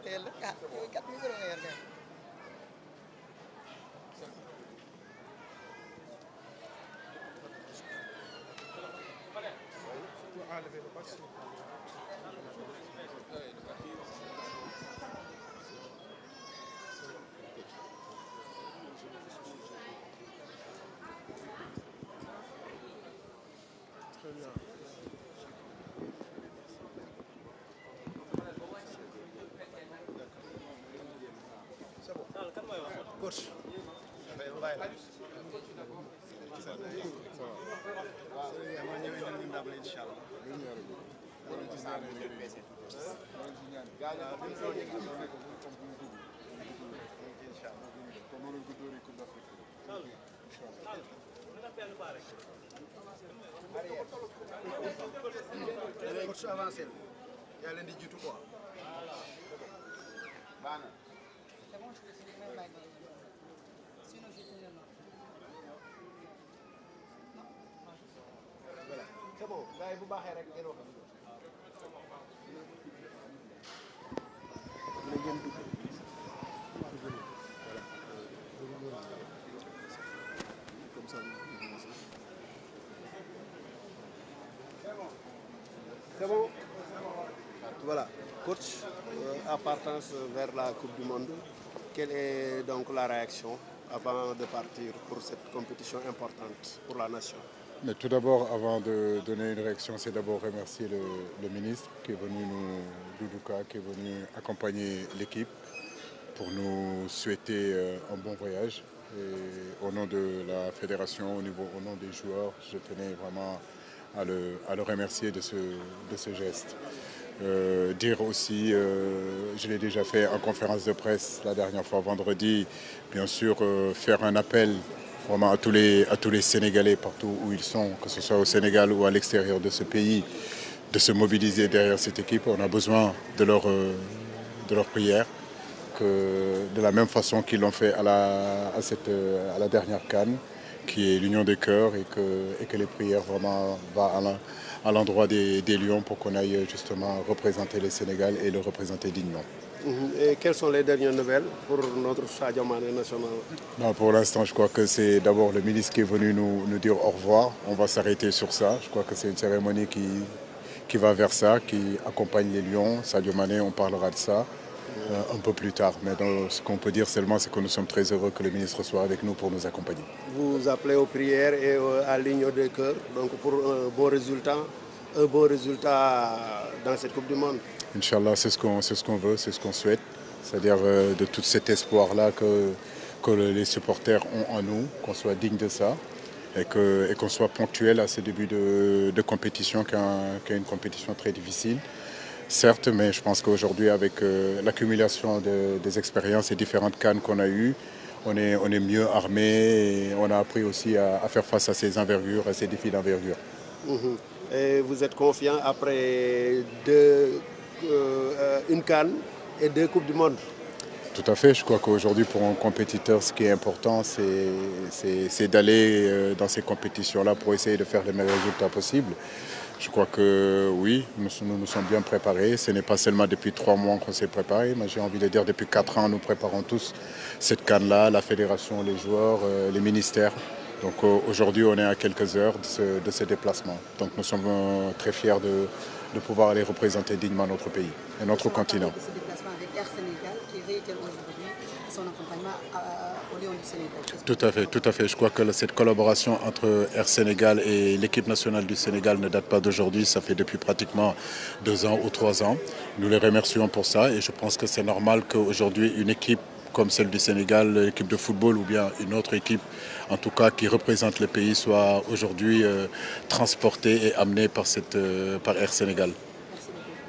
teel ah yow kat mi nga yor kay. Très bien. C'est bon. Coach. Coach avancé yaa leen di jiitu quoi. C'est bon, je te dis même pas. Sinon je te dis non. Voilà. C'est bon gars yi bu baaxee rek ngeen wax. Comme ça. C'est bon. Voilà, coach, à partance vers la Coupe du Monde, quelle est donc la réaction avant de partir pour cette compétition importante pour la nation? Mais tout d'abord, avant de donner une réaction, c'est d'abord remercier le ministre qui est venu Doudouka, qui est venu accompagner l'équipe pour nous souhaiter un bon voyage. Et au nom de la fédération, au nom des joueurs, je tenais vraiment à le remercier de ce geste. Dire aussi, je l'ai déjà fait en conférence de presse la dernière fois vendredi, bien sûr faire un appel vraiment à tous les Sénégalais partout où ils sont, que ce soit au Sénégal ou à l'extérieur de ce pays, de se mobiliser derrière cette équipe. On a besoin de leur prière, que de la même façon qu'ils l'ont fait à la dernière CAN, qui est l'union des cœurs, et que les prières vraiment vont à l'endroit des Lions pour qu'on aille justement représenter le Sénégal et le représenter dignement. Et quelles sont les dernières nouvelles pour notre Sadio Mané national? Non, pour l'instant, je crois que c'est d'abord le ministre qui est venu nous dire au revoir. On va s'arrêter sur ça. Je crois que c'est une cérémonie qui va vers ça, qui accompagne les Lions. Sadio Mané, on parlera de ça un peu plus tard. Mais ce qu'on peut dire seulement, c'est que nous sommes très heureux que le ministre soit avec nous pour nous accompagner. Vous appelez aux prières et à l'union des cœurs, donc pour un bon résultat dans cette Coupe du Monde. Inch'Allah, c'est ce qu'on veut, c'est ce qu'on souhaite. C'est-à-dire de tout cet espoir-là que les supporters ont en nous, qu'on soit digne de ça et qu'on soit ponctuel à ce début de compétition, qui est une compétition très difficile. Certes, mais je pense qu'aujourd'hui, avec l'accumulation des expériences et différentes cannes qu'on a eues, on est mieux armé et on a appris aussi à faire face à ces envergures, à ces défis d'envergure. Et vous êtes confiant après une CAN et 2 Coupes du Monde? Tout à fait. Je crois qu'aujourd'hui, pour un compétiteur, ce qui est important, c'est d'aller dans ces compétitions-là pour essayer de faire les meilleurs résultats possibles. Je crois que oui, nous nous sommes bien préparés. Ce n'est pas seulement depuis 3 mois qu'on s'est préparé, mais j'ai envie de dire depuis 4 ans, nous préparons tous cette CAN-là, la fédération, les joueurs, les ministères. Donc aujourd'hui, on est à quelques heures de ce déplacement. Donc nous sommes très fiers de pouvoir aller représenter dignement notre pays et notre continent. Ce déplacement avec Air Sénégal qui réitère aujourd'hui son accompagnement au Lion du Sénégal. Tout à fait. Je crois que cette collaboration entre Air Sénégal et l'équipe nationale du Sénégal ne date pas d'aujourd'hui, ça fait depuis pratiquement 2 ans ou 3 ans. Nous les remercions pour ça et je pense que c'est normal qu'aujourd'hui une équipe comme celle du Sénégal, l'équipe de football ou bien une autre équipe, en tout cas qui représente le pays, soit aujourd'hui transportée et amenée par Air Sénégal.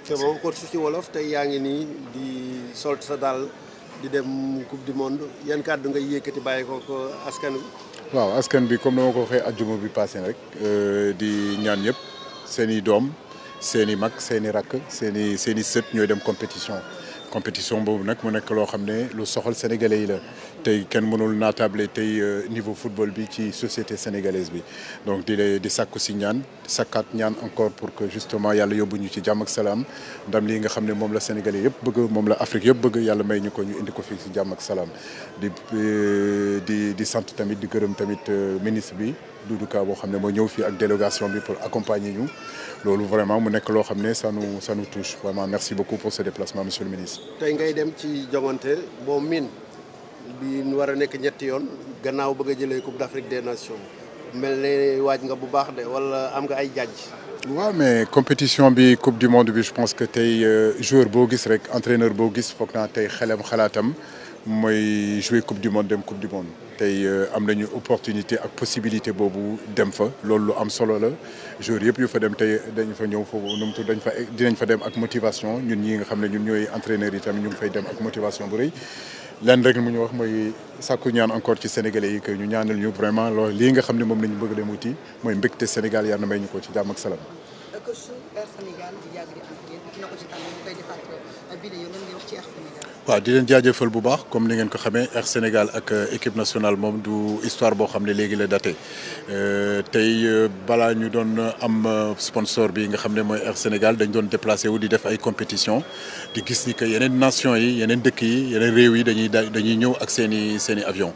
C'est bon, coach ci wolof tey yaa ngi nii di sol sa dal di dem Coupe du Monde yan kàddu nga yëkkati bàyyi ko askan wi. waaw askan bi comme dama ko waxee àjjuma bi passé rek di ñaan ñëpp seen i doom seen i mag seen i rakk seen i sët ñooy dem compétition boobu nag mu nekk loo xam ne lu soxal sénégalais yi la tey kenn mënul naatable tey niveau football bi ci société sénégalaise bi donc di sàkku si ñaan sakkaat ñaan encore pour que justement yàlla yóbbu ñu ci jàmm ak salaam ndam lii nga xam ne moom la sénégalais yëpp bëgg moom la Afrique yëpp bëgg yàlla may ñu ko ñu indi ko fii si jàmm ak salaam di sant tamit di gërëm tamit ministre bi Doudou Ka boo xam ne moo ñëw fii ak délégation bi pour accompagner ñu loolu vraiment mu nekk loo xam ne ça nous touche vraiment merci beaucoup pour ce déplacement monsieur le ministre. tey ngay dem ci joŋante boo miin bi ñu war a nekk ñetti yoon gannaaw bëgg a jëlee Coupe d'Afrique des Nations mel ne waaj nga bu baax de wala am nga ay jàjj. waaw mais compétition bi coupe du monde bi je pense que tey joueur boo gis rek entraîneur boo gis foog naa tey xalaatam mooy jouer coupe du monde dem coupe du monde tey am nañu opportunité ak possibilité boobu dem fa loolu lu am solo la joueur yëpp yu fa dem tey dañu fa ñëw foofu nu mu tudd dinañ fa dem ak motivation ñun ñi nga xam ne ñun ñooy entraîneurs yi tamit ñu ngi fay dem ak motivation bu rëy lenn rek mu ñu wax mooy sàkku ñaan encore ci sénégalais yi que ñu ñaanal ñu vraiment loolu lii nga xam ne moom la ñu bëgg dem wuti mooy mbégte Sénégal yàlla na may ñu ko ci jàmm ak salaam. waaw di leen jaajëfal bu baax comme ni ngeen ko xamee Air Sénégal ak équipe nationale moom du histoire boo xam ne léegi la daté tey balaa ñu doon am sponsor bi nga xam ne mooy Air Sénégal dañ doon déplacé wu di def ay compétition di gis ni que yeneen nation yi yeneen dëkk yi yeneen réew yi dañuy ñëw ak seen i avion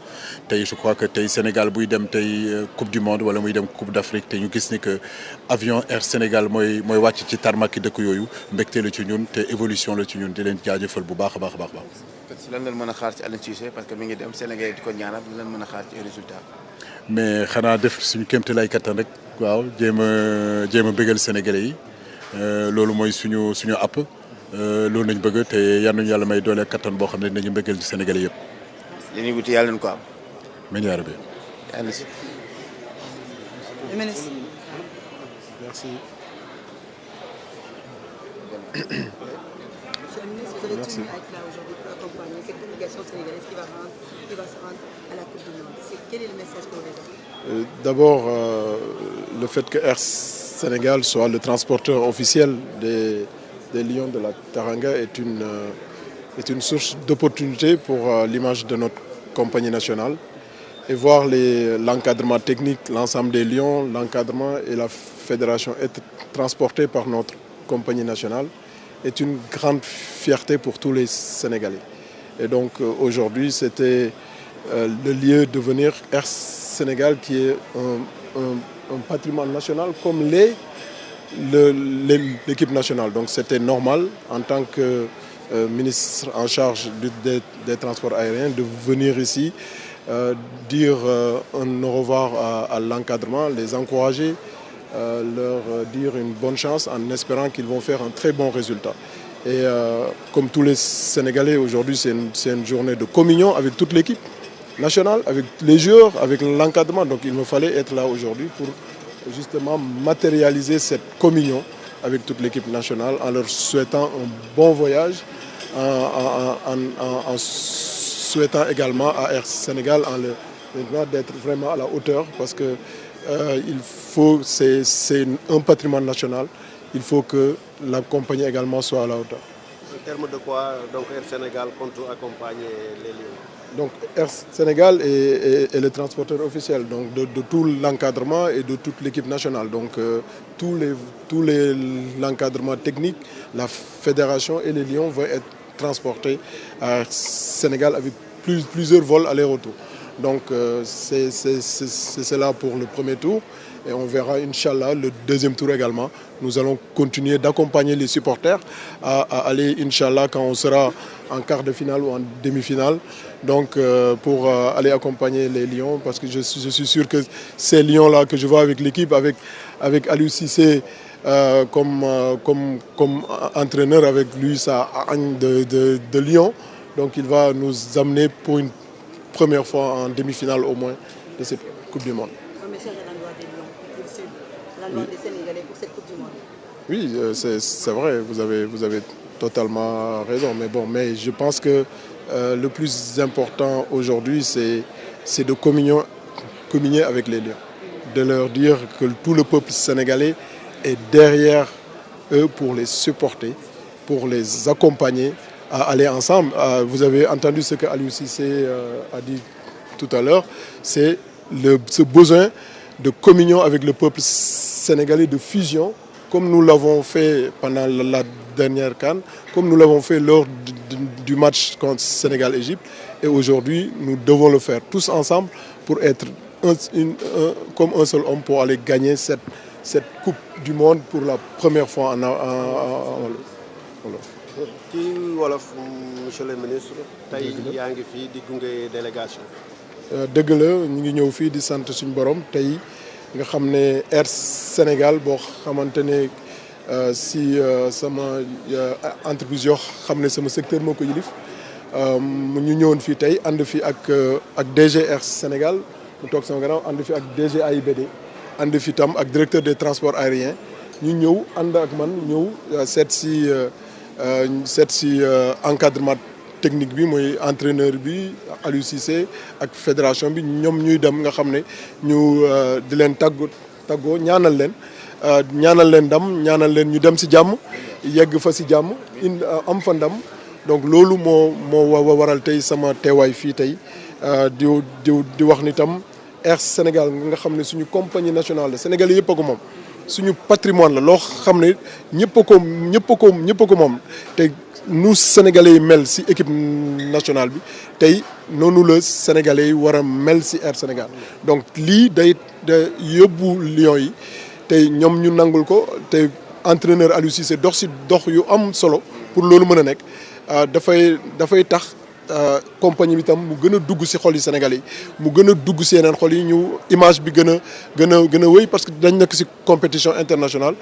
tey je crois que tey Sénégal buy dem tey coupe du monde wala muy dem coupe d'Afrique te ñu gis ni que avion Air Sénégal mooy wàcc ci tarmaki dëkk yooyu mbégte la ci ñun te évolution la ci ñun di leen jaajëfal bu baax a baax a baax. lan lañ mën a xaar ci Aliou Cissé parce que mi ngi dem Sénégal di ko ñaanal lan lañ mën a xaar ci résultat. mais xanaa def suñu kéemtalaay kattan rek waaw jéem a bégal Sénégalais yi loolu mooy suñu app loolu nañ bëgg te yal nañu yàlla may doole kattan boo xam ne dinañu bégal Sénégalais yëpp. li ñuy wuti yàlla nañu ko am. amiin yaa rabbi. yàlla si. Merci. Merci. Monsieur le ministre, vous avez tenu à être là aujourd'hui pour accompagner cette délégation sénégalaise qui va se rendre à la Coupe du Monde. Quel est le message que vous voulez dire? D'abord, le fait que Air Sénégal soit le transporteur officiel des Lions de la Teranga est une source d'opportunité pour l'image de notre compagnie nationale. Et voir l'encadrement technique, l'ensemble des Lions, l'encadrement et la fédération être transportés par notre compagnie nationale est une grande fierté pour tous les Sénégalais. Et donc aujourd'hui, c'était le lieu de venir Air Sénégal qui est un patrimoine national comme l'équipe nationale. Donc c'était normal en tant que ministre en charge des transports aériens de venir ici dire un au revoir à l'encadrement, les encourager, leur dire une bonne chance en espérant qu'ils vont faire un très bon résultat. Et comme tous les Sénégalais, aujourd'hui c'est une journée de communion avec toute l'équipe nationale, avec les joueurs, avec l'encadrement. Donc il me fallait être là aujourd'hui pour justement matérialiser cette communion avec toute l'équipe nationale en leur souhaitant un bon voyage, en souhaitant également à Air Sénégal d'être vraiment à la hauteur parce que c'est un patrimoine national. Il faut que la compagnie également soit à la hauteur. En termes de quoi donc Air Sénégal compte accompagner les Lions? Donc Air Sénégal est le transporteur officiel donc de tout l'encadrement et de toute l'équipe nationale. Donc tout l'encadrement technique, la fédération et les Lions vont être transportés à Air Sénégal avec plusieurs vols aller-retour. Donc c'est cela pour le premier tour et on verra Inch'Allah le deuxième tour également. Nous allons continuer d'accompagner les supporters à aller Inch'Allah quand on sera en quart de finale ou en demi-finale. Donc pour aller accompagner les Lions parce que je suis sûr que ces Lions-là que je vois avec l'équipe, avec Aliou Cissé comme entraîneur, avec lui ça de Lyon. Donc il va nous amener pour une première fois en demi-finale au moins de cette Coupe du Monde. Un message à l'endroit des Lions, pour l'endroit des Sénégalais pour cette Coupe du Monde. Oui, c'est vrai, vous avez totalement raison. Mais je pense que le plus important aujourd'hui, c'est de communier avec les Lions. De leur dire que tout le peuple sénégalais est derrière eux pour les supporter, pour les accompagner à aller ensemble. Vous avez entendu ce que Aliou Cissé a dit tout à l'heure, c'est ce besoin de communion avec le peuple sénégalais, de fusion, comme nous l'avons fait pendant la dernière CAN, comme nous l'avons fait lors du match contre Sénégal-Égypte. Et aujourd'hui, nous devons le faire tous ensemble pour être comme un seul homme pour aller gagner cette Coupe du Monde pour la première fois en wolof. ci wolof monsieur le ministre tey yaa ngi fii di gunge délégation. dëgg la ñu ngi ñëw fii di sant suñu borom tey nga xam ne Air Sénégal boo xamante ne si sama entreprise yoo xam ne sama secteur moo ko yilif ñu ñëwoon fii tey ànd fi ak DG Air Sénégal mu toog sama gannaaw ànd fi ak DG AIBD ànd fi tam ak directeur des transports aériens ñu ñëw ànd ak man ñëw seet si encadrement technique bi mooy entraîneur bi Aliou Cissé ak fédération bi ñoom ñuy dem nga xam ne ñu di leen tàggoo ñaanal leen ndam ñaanal leen ñu dem si jàmm yegg fa si jàmm am fa ndam donc loolu moo waral tey sama teewaay fii tey di wax ni tam Air Sénégal nga xam ne suñu compagnie nationale la Sénégalais yëpp a ko moom suñu patrimoine la loo xam ne ñëpp a ko moom te nu Sénégalais yi mel si équipe nationale bi tey noonu la Sénégalais yi war a mel si Air Sénégal donc lii day yóbbu Lions yi tey ñoom ñu nangul ko te entraîneur Aliou Cissé dox yu am solo pour loolu mën a nekk dafay tax compagnie bi tam mu gën a dugg si xol yi Sénégalais yi mu gën a dugg si yeneen xol yi ñu image bi gën a wéy parce que dañ nekk si compétition internationale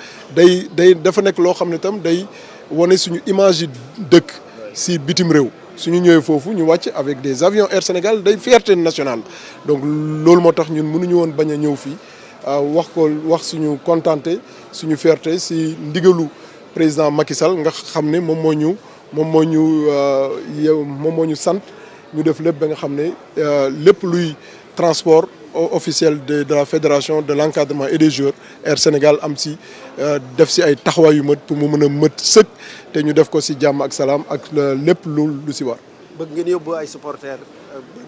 dafa nekk loo xam ne tam day wane suñu image yi dëkk si bitim réew suñu ñëwee foofu ñu wàcc avec des avions Air Sénégal day fierté nationale donc loolu moo tax ñun mënuñu woon bañ a ñëw fii wax suñu contenté suñu fierté si ndigalu président Macky Sall nga xam ne moom moo ñu sant ñu def lépp ba nga xam ne lépp luy transport officiel de la fédération de l'encadrement et des joueurs Air Sénégal am si def si ay taxawaay yu mët pour mu mën a mët sëkk te ñu def ko si jàmm ak salaam ak lépp lu si war. bëgg ngeen yóbbu ay supporters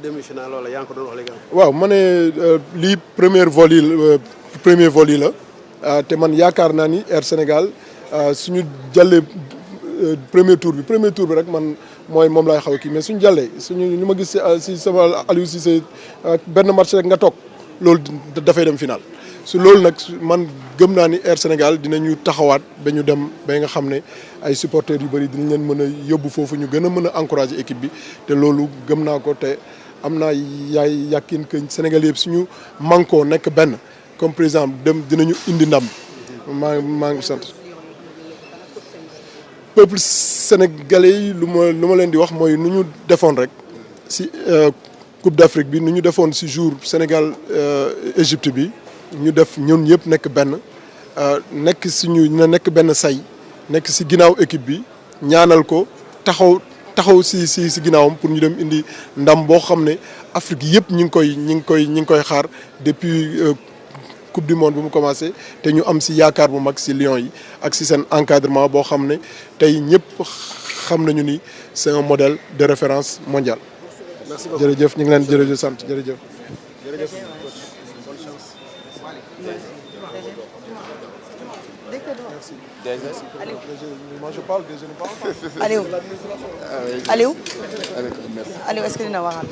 demi-finale wala yaa ngi ko doon wax léegi. waaw ma ne lii premier vol yi la te man yaakaar naa ni Air Sénégal suñu jàllee premier tour bi rek man moom laay xaw a kii mais suñu jàllee ñu ma gis si sama Aliou Cissé benn match rek nga toog loolu dafay dem final. su loolu nag man gëm naa ni Air Sénégal dinañu taxawaat ba ñu dem ba nga xam ne ay supporters yu bëri dinañ leen mën a yóbbu foofu ñu gën a mën a encourager équipe bi te loolu gëm naa ko te am naa yàqin que Sénégal yëpp suñu mànkoo nekk benn comme président dinañu indi ndam maa ngi sant. peuple sénégalais yi lu ma leen di wax mooy nu ñu defoon rek si Coupe d'Afrique bi nu ñu defoon si jour Sénégal Égypte bi ñu def ñun ñëpp nekk benn nekk benn say nekk si ginnaaw équipe bi ñaanal ko taxaw si ginnaawam pour ñu dem indi ndam boo xam ne Afrique yëpp ñi ngi koy xaar depuis Coupe du Monde bu mu commencé te ñu am si yaakaar bu mag si Lions yi ak si seen encadrement boo xam ne tey ñëpp xam nañu ni c'est un modèle de référence mondiale. merci beaucoup jërëjëf ñu ngi leen jërëjëf sant jërëjëf. jërëjëf. Bonne chance. Aliou. Moi je parle, je ne parle pas. Aliou est-ce que dina waxaat.